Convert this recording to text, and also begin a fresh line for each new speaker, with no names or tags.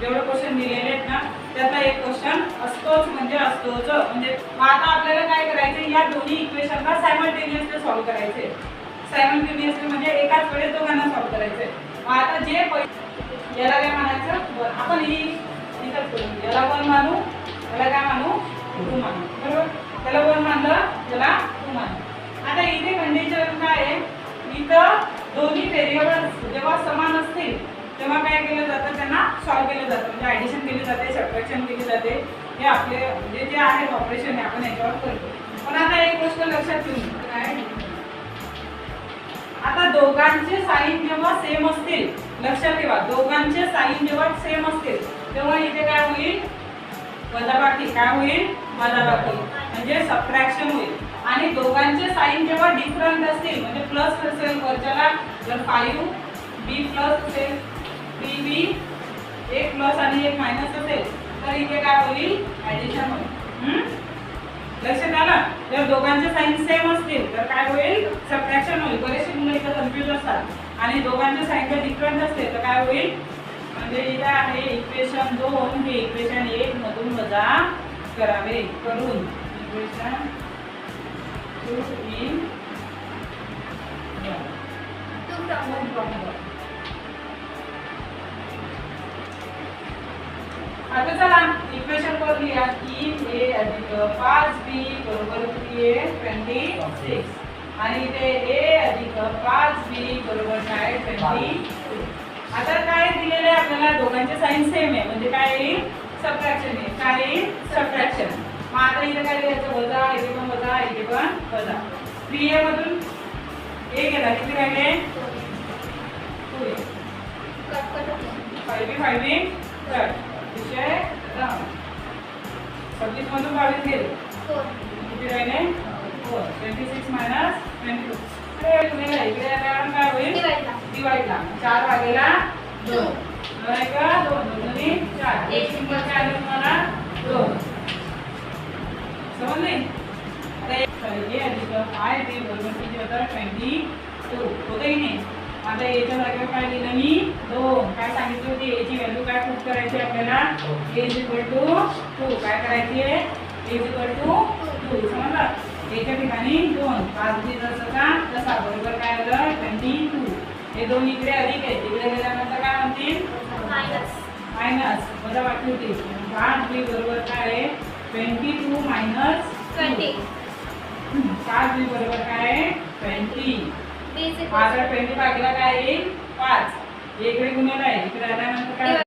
जेवढे क्वेश्चन दिलेले आहेत ना त्यातला एक क्वेश्चन असतोच म्हणजे असतोच. म्हणजे आता आपल्याला काय करायचं, या दोन्ही इक्वेशनला सायमल्टेनियसली सॉल्व्ह करायचे. सायमल्टेनियसली म्हणजे एकाच वेळेस दोघांना सॉल्व्ह करायचे. आता जे याला काय म्हणायचं, आपण ही इथंच करू, याला 1 मानू, याला काय मानू 2 मानू, बरोबर. त्याला 1 मानलं, त्याला 2 मानू. आता इथे कंडिशन काय आहे, इथं दोन्ही व्हेरिएबल्स जेव्हा समान असतील तेव्हा काय केलं जातं, त्यांना सॉल्व्ह केलं जातं. म्हणजे ॲडिशन केली जाते, सबट्रॅक्शन केली जाते. हे आपले म्हणजे जे आहेत ऑपरेशन आपण याच्यावर करतो. पण आता एक गोष्ट लक्षात ठेवून काय, आता दोघांचे साइन जेव्हा सेम असतील, लक्षात ठेवा दोघांचे साइन जेव्हा सेम असतील तेव्हा इथे काय होईल, वजाबाकी. काय होईल, वजाबाकी म्हणजे सबट्रॅक्शन होईल. आणि दोघांचे साइन जेव्हा डिफरंट असतील म्हणजे प्लस असेल वरच्याला, जर 5b प्लस असेल, 3b एक प्लस आणि एक मायनस असेल तर इथे काय होईल, ॲडिशन होईल. लक्षात आलं. जर दोघांचे साइन सेम असतील तर काय होईल, सबट्रॅक्शन होईल. बरेचसे मुलं इथं कन्फ्यूज असतात. आणि दोघांचे साइन जर डिफरंट असतील तर काय होईल, म्हणजे इथे आहे इक्वेशन 2 हे इक्वेशन 1 मधून वजा करावे. करून इक्वेशन 2 इन आता चला इक्वेशन वर लिहा, 3a अधिक 5b बरोबर 3a 26 आणि इथे a अधिक 5b बरोबर काय 22. आता काय दिलेले आहे आपल्याला, दोघांचे साइन सेम आहे म्हणजे काय येईल, सबट्रॅक्शन आहे. काय येईल, सबट्रॅक्शन. मग आता इथे काय लिहायचं, वजा, इथे पण वजा, इथे पण वजा. 3a मधून a गेला, किती राहिले 2a, 5b 5b कट, विषय 26 मधून 22 गेले, किती राहिले 4, 26 मायनस 22. इकडे काय होईल, डिवाइडला 4 भागेला 2, 2 4, एक नंबर काय आलं तुम्हाला 2. समजले. आता अधिक 5b बरोबर किती होतं 22 होतं की नाही. आता याच्या जागेवर काय लिहिलं मी 2. काय सांगितली होती, याची व्हॅल्यू काय प्रूफ करायची आपल्याला, a = 2. काय करायची आहे, a = 2. समजलं. याच्या ठिकाणी 2, 5b जसं का तसा बरोबर काय आलं 22. हे दोन इकडे अधिक आहे, तिकडे गेल्यानंतर काय म्हणतील मायनस वजाबाकी होती. 5b बरोबर काय आहे 22 मायनस 20. 5b बरोबर काय आहे 20. आता 20 भागीला काय येईल 5. इकडे गुणिले आहे, इकडे आल्यानंतर काय